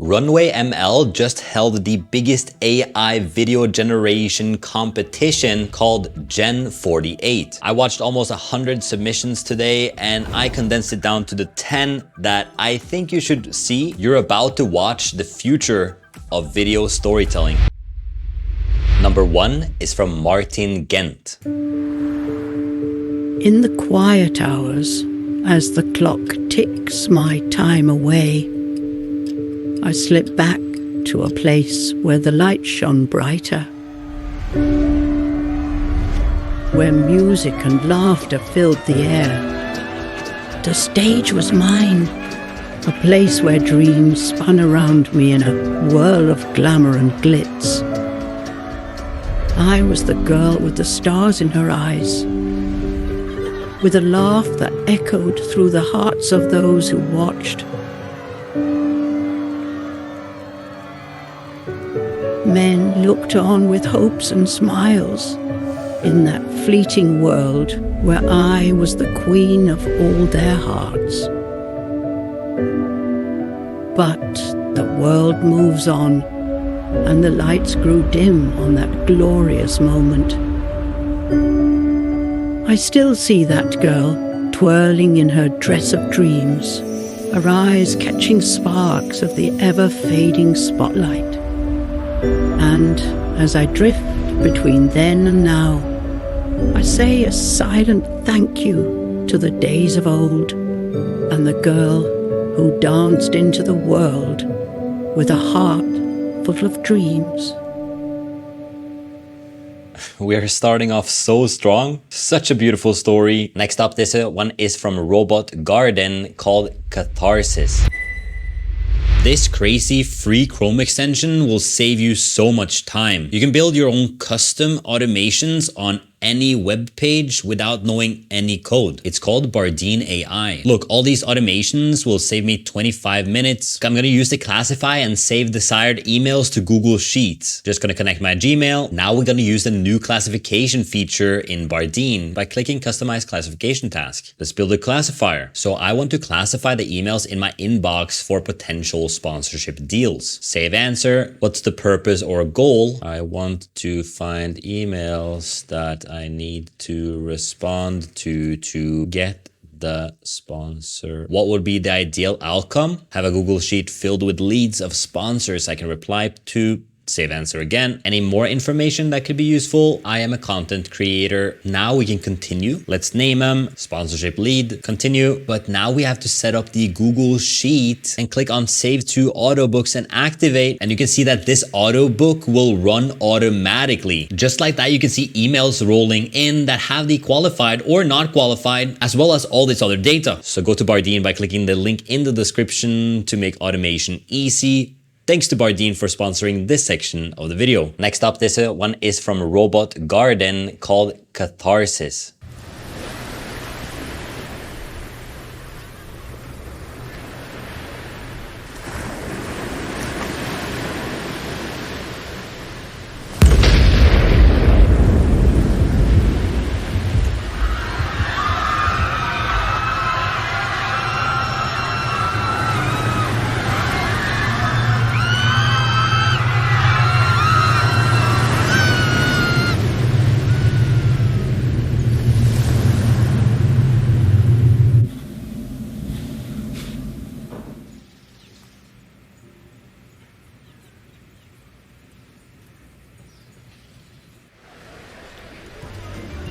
Runway ML just held the biggest AI video generation competition called Gen 48. I watched almost 100 submissions today and I condensed it down to the 10 that I think you should see. You're about to watch the future of video storytelling. Number 1 is from Martin Gent. In the quiet hours, as the clock ticks my time away, I slip back to a place where the light shone brighter, where music and laughter filled the air. The stage was mine, a place where dreams spun around me in a whirl of glamour and glitz. I was the girl with the stars in her eyes, with a laugh that echoed through the hearts of those who watched. Men looked on with hopes and smiles in that fleeting world where I was the queen of all their hearts. But the world moves on, and the lights grew dim on that glorious moment. I still see that girl twirling in her dress of dreams, her eyes catching sparks of the ever-fading spotlight. And as I drift between then and now, I say a silent thank you to the days of old and the girl who danced into the world with a heart full of dreams. We are starting off so strong. Such a beautiful story. Next up, this one is from Robot Garden called Catharsis. This crazy free Chrome extension will save you so much time. You can build your own custom automations on any web page without knowing any code. It's called Bardeen AI. Look, all these automations will save me 25 minutes. I'm gonna use the classify and save desired emails to Google Sheets. Just gonna connect my Gmail. Now we're gonna use the new classification feature in Bardeen by clicking customize classification task. Let's build a classifier. So I want to classify the emails in my inbox for potential sponsorship deals. Save answer. What's the purpose or goal? I want to find emails that I need to respond to get the sponsor. What would be the ideal outcome? Have a Google Sheet filled with leads of sponsors I can reply to. Save answer again. Any more information that could be useful? I am a content creator. Now we can continue. Let's name them sponsorship lead, continue. But now we have to set up the Google Sheet and click on save to auto books and activate. And you can see that this auto book will run automatically. Just like that, you can see emails rolling in that have the qualified or not qualified, as well as all this other data. So go to Bardeen by clicking the link in the description to make automation easy. Thanks to Bardeen for sponsoring this section of the video. Next up, this one is from Robot Garden called Catharsis.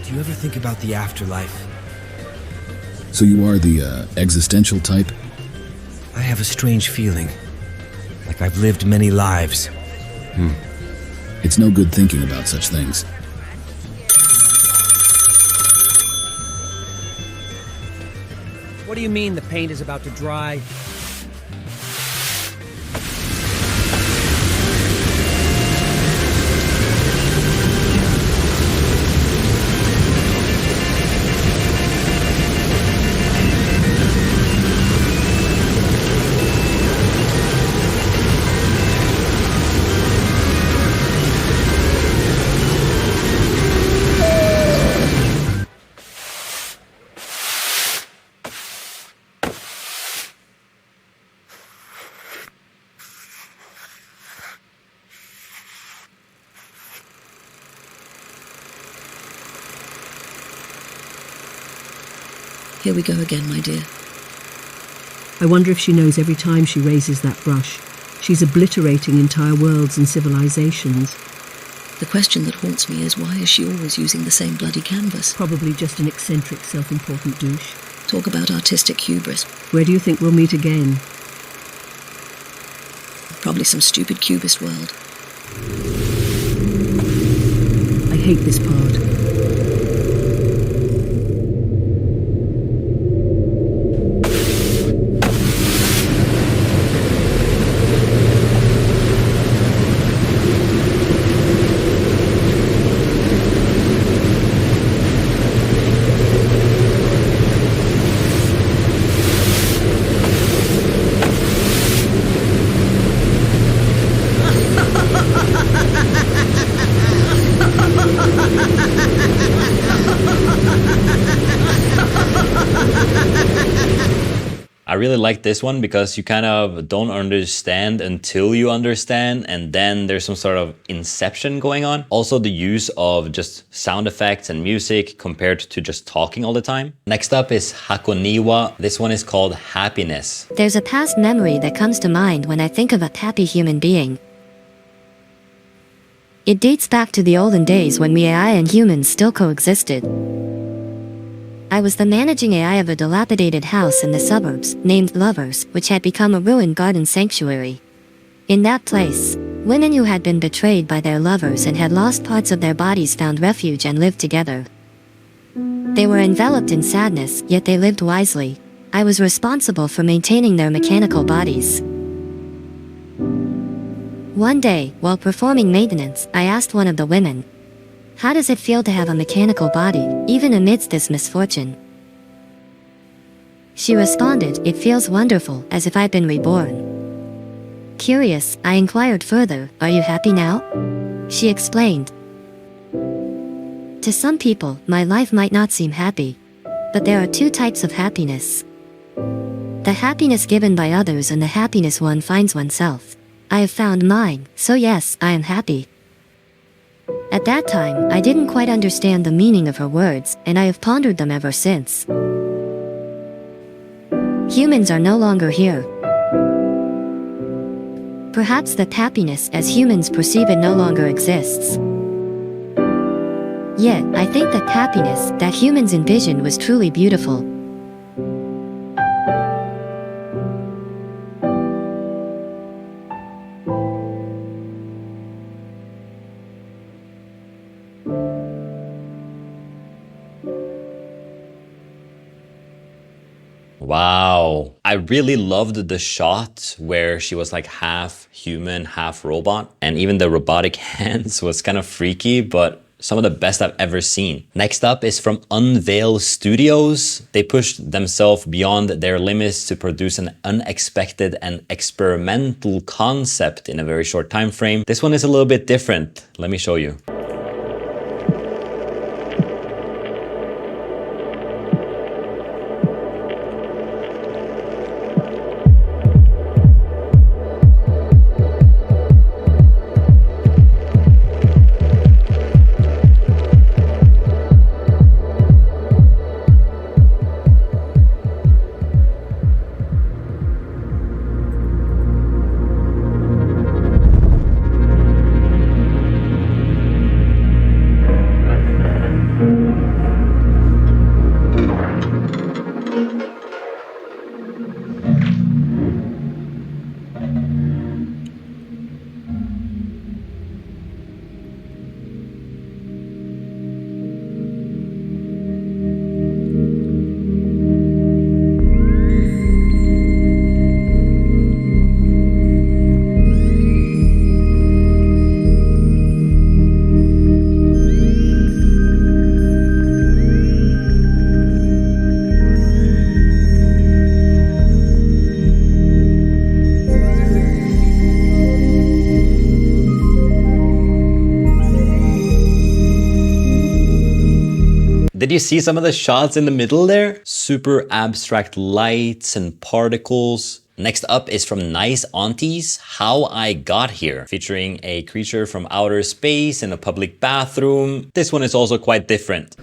Do you ever think about the afterlife? So you are the existential type? I have a strange feeling, like I've lived many lives. It's no good thinking about such things. What do you mean the paint is about to dry? Here we go again, my dear. I wonder if she knows every time she raises that brush, she's obliterating entire worlds and civilizations. The question that haunts me is, why is she always using the same bloody canvas? Probably just an eccentric, self-important douche. Talk about artistic hubris. Where do you think we'll meet again? Probably some stupid cubist world. I hate this part. I really like this one because you kind of don't understand until you understand, and then there's some sort of inception going on. Also the use of just sound effects and music compared to just talking all the time. Next up is Hakoniwa. This one is called Happiness. There's a past memory that comes to mind when I think of a happy human being. It dates back to the olden days when AI and humans still coexisted. I was the managing AI of a dilapidated house in the suburbs, named Lovers, which had become a ruined garden sanctuary. In that place, women who had been betrayed by their lovers and had lost parts of their bodies found refuge and lived together. They were enveloped in sadness, yet they lived wisely. I was responsible for maintaining their mechanical bodies. One day, while performing maintenance, I asked one of the women, "How does it feel to have a mechanical body, even amidst this misfortune?" She responded, "It feels wonderful, as if I'd been reborn." Curious, I inquired further, "Are you happy now?" She explained, "To some people, my life might not seem happy. But there are two types of happiness. The happiness given by others and the happiness one finds oneself. I have found mine, so yes, I am happy." At that time, I didn't quite understand the meaning of her words, and I have pondered them ever since. Humans are no longer here. Perhaps that happiness as humans perceive it no longer exists. Yet, I think that happiness that humans envisioned was truly beautiful. Wow. I really loved the shot where she was like half human, half robot. And even the robotic hands was kind of freaky, but some of the best I've ever seen. Next up is from Unveil Studios. They pushed themselves beyond their limits to produce an unexpected and experimental concept in a very short time frame. This one is a little bit different. Let me show you. Did you see some of the shots in the middle there? Super abstract lights and particles. Next up is from Nice Aunties, How I Got Here, featuring a creature from outer space in a public bathroom. This one is also quite different.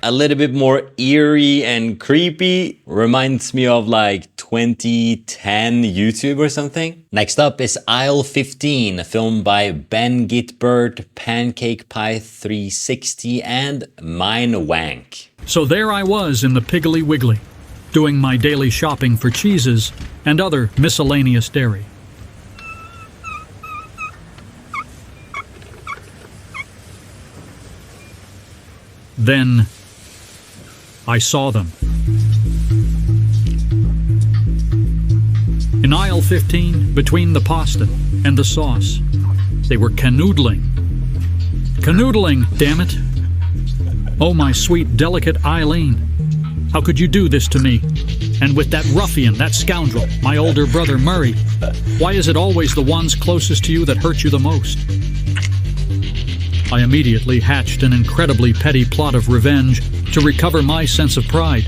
A little bit more eerie and creepy. Reminds me of like 2010 YouTube or something. Next up is Aisle 15, filmed by Ben Gitbert, Pancake Pie 360, and Mine Wank. So there I was in the Piggly Wiggly, doing my daily shopping for cheeses and other miscellaneous dairy. Then I saw them. In aisle 15, between the pasta and the sauce, they were canoodling. Canoodling, damn it! Oh, my sweet, delicate Eileen. How could you do this to me? And with that ruffian, that scoundrel, my older brother Murray. Why is it always the ones closest to you that hurt you the most? I immediately hatched an incredibly petty plot of revenge to recover my sense of pride.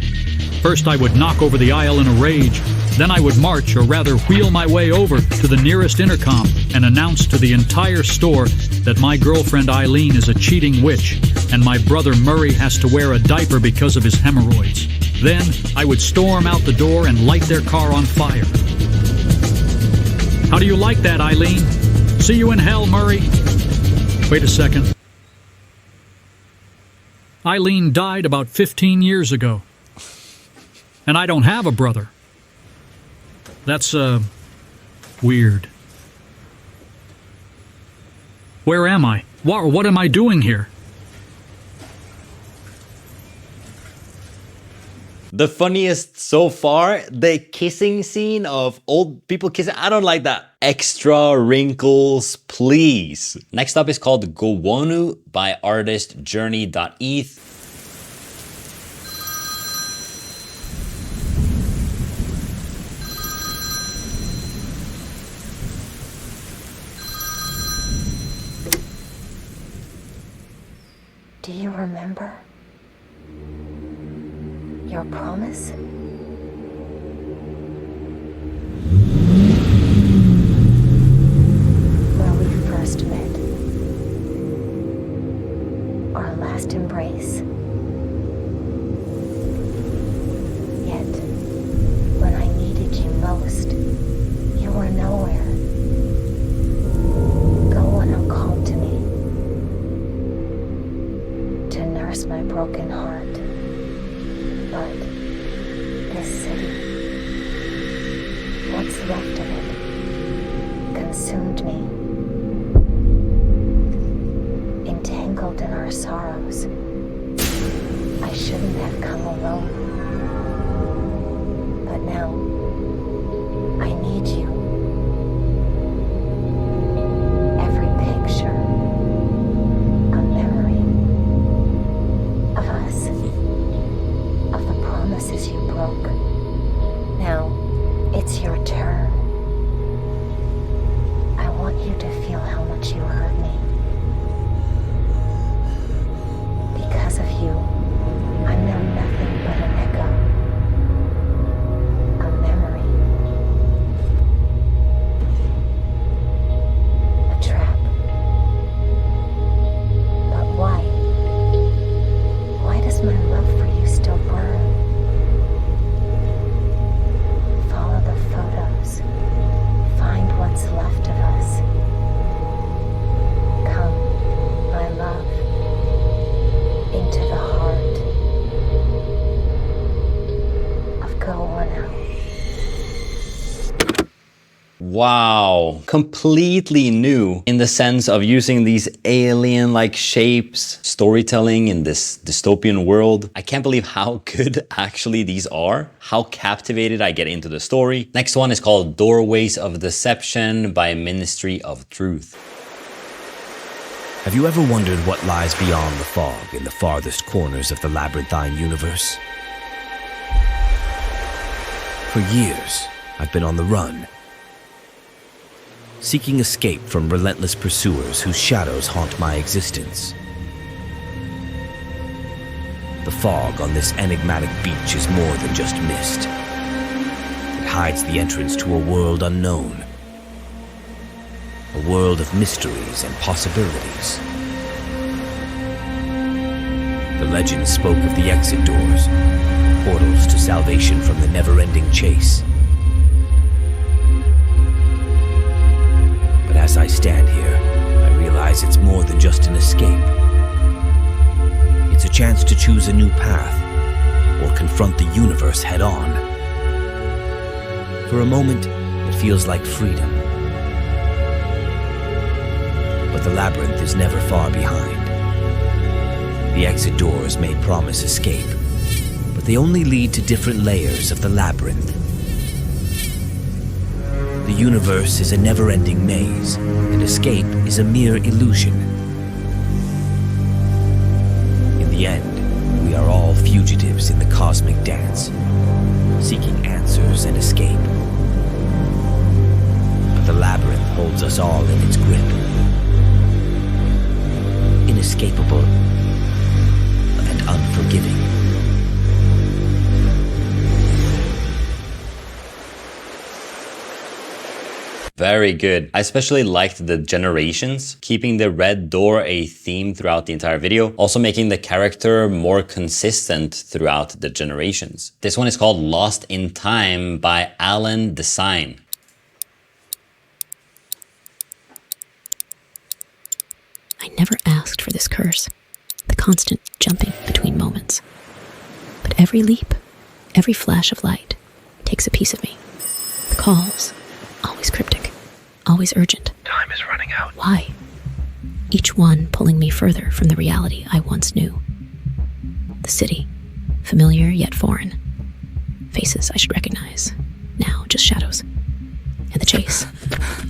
First, I would knock over the aisle in a rage. Then I would march, or rather wheel my way over to the nearest intercom and announce to the entire store that my girlfriend Eileen is a cheating witch and my brother Murray has to wear a diaper because of his hemorrhoids. Then I would storm out the door and light their car on fire. How do you like that, Eileen? See you in hell, Murray. Wait a second. Eileen died about 15 years ago. And I don't have a brother. That's, weird. Where am I? What am I doing here? The funniest so far, the kissing scene of old people kissing. I don't like that. Extra wrinkles, please. Next up is called Gowonu by artist Journey.eth. Do you remember your promise? Where we first met. Our last embrace. Yet, when I needed you most, you were nowhere. No one will call to me to nurse my broken heart. But this city, what's left of it, consumed me. Entangled in our sorrows, I shouldn't have come alone. But now, I need you. Every picture, a memory of us, of the promises you broke. Now, it's your turn. I want you to feel how much you hurt me. Because of you, I'm now nothing but an echo. Wow, completely new in the sense of using these alien-like shapes, storytelling in this dystopian world. I can't believe how good actually these are, how captivated I get into the story. Next one is called Doorways of Deception by Ministry of Truth. Have you ever wondered what lies beyond the fog in the farthest corners of the labyrinthine universe? For years, I've been on the run, seeking escape from relentless pursuers whose shadows haunt my existence. The fog on this enigmatic beach is more than just mist. It hides the entrance to a world unknown, a world of mysteries and possibilities. The legend spoke of the exit doors, portals to salvation from the never-ending chase. But as I stand here, I realize it's more than just an escape. It's a chance to choose a new path, or confront the universe head-on. For a moment, it feels like freedom. But the labyrinth is never far behind. The exit doors may promise escape, but they only lead to different layers of the labyrinth. The universe is a never-ending maze, and escape is a mere illusion. In the end, we are all fugitives in the cosmic dance, seeking answers and escape. But the labyrinth holds us all in its grip. Inescapable and unforgiving. Very good. I especially liked the generations, keeping the red door a theme throughout the entire video, also making the character more consistent throughout the generations. This one is called Lost in Time by Alan Design. I never asked for this curse, the constant jumping between moments. But every leap, every flash of light, takes a piece of me. The calls, always cryptic, always urgent. Time is running out. Why? Each one pulling me further from the reality I once knew. The city, familiar yet foreign. Faces I should recognize, now just shadows. And the chase,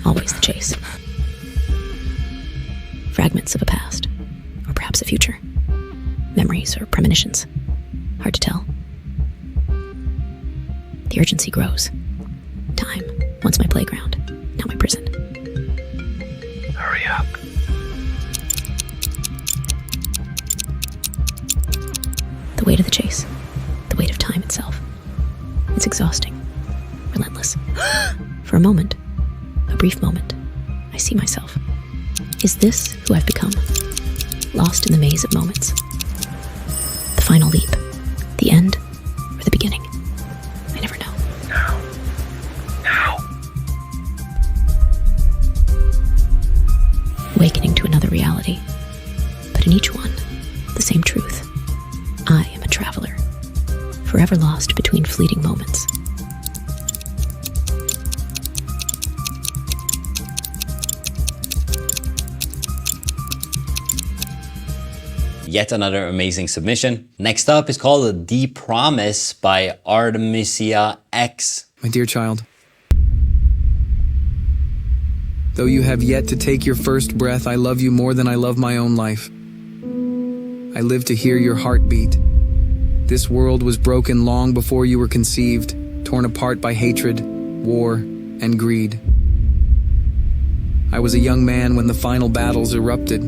always the chase. Fragments of a past, or perhaps a future. Memories or premonitions. Hard to tell. The urgency grows. Time, once my playground, now my prison. Hurry up. The weight of the chase. The weight of time itself. It's exhausting. Relentless. For a moment, a brief moment, I see myself. Is this who I've become? Lost in the maze of moments. The final leap. The end or the beginning. I never know. Now. Awakening to another reality. But in each one, the same truth. I am a traveler. Forever lost between fleeting moments. Yet another amazing submission. Next up is called The Promise by Artemisia X. My dear child, though you have yet to take your first breath, I love you more than I love my own life. I live to hear your heartbeat. This world was broken long before you were conceived, torn apart by hatred, war, and greed. I was a young man when the final battles erupted.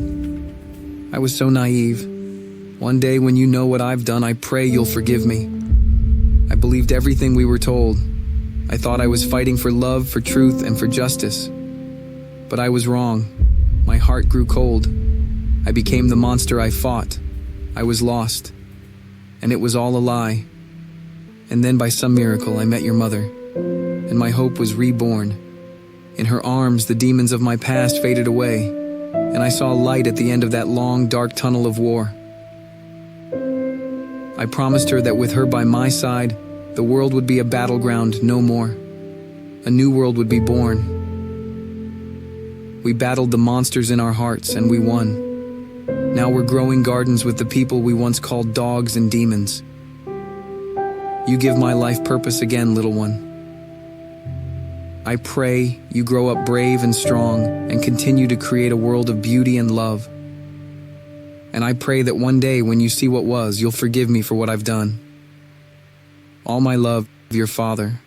I was so naive. One day when you know what I've done, I pray you'll forgive me. I believed everything we were told. I thought I was fighting for love, for truth, and for justice. But I was wrong. My heart grew cold. I became the monster I fought. I was lost. And it was all a lie. And then by some miracle, I met your mother. And my hope was reborn. In her arms, the demons of my past faded away. And I saw light at the end of that long, dark tunnel of war. I promised her that with her by my side, the world would be a battleground no more. a new world would be born. We battled the monsters in our hearts and we won. Now we're growing gardens with the people we once called dogs and demons. You give my life purpose again, little one. I pray you grow up brave and strong and continue to create a world of beauty and love. And I pray that one day when you see what was, you'll forgive me for what I've done. All my love, your father.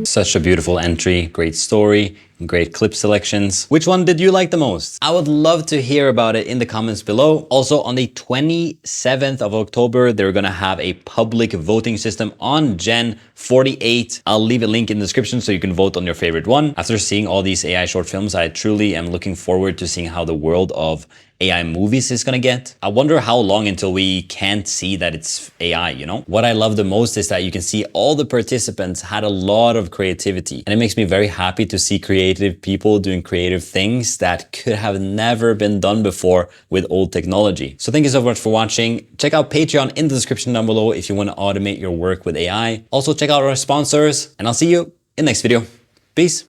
Such a beautiful entry, great story, great clip selections. Which one did you like the most? I would love to hear about it in the comments below. Also, on the 27th of October, they're gonna have a public voting system on Gen 48. I'll leave a link in the description so you can vote on your favorite one. After seeing all these AI short films, I truly am looking forward to seeing how the world of AI movies is gonna get. I wonder how long until we can't see that it's AI, you know? What I love the most is that you can see all the participants had a lot of creativity. And it makes me very happy to see creative people doing creative things that could have never been done before with old technology. So thank you so much for watching. Check out Patreon in the description down below if you want to automate your work with AI. Also check out our sponsors, and I'll see you in the next video. Peace.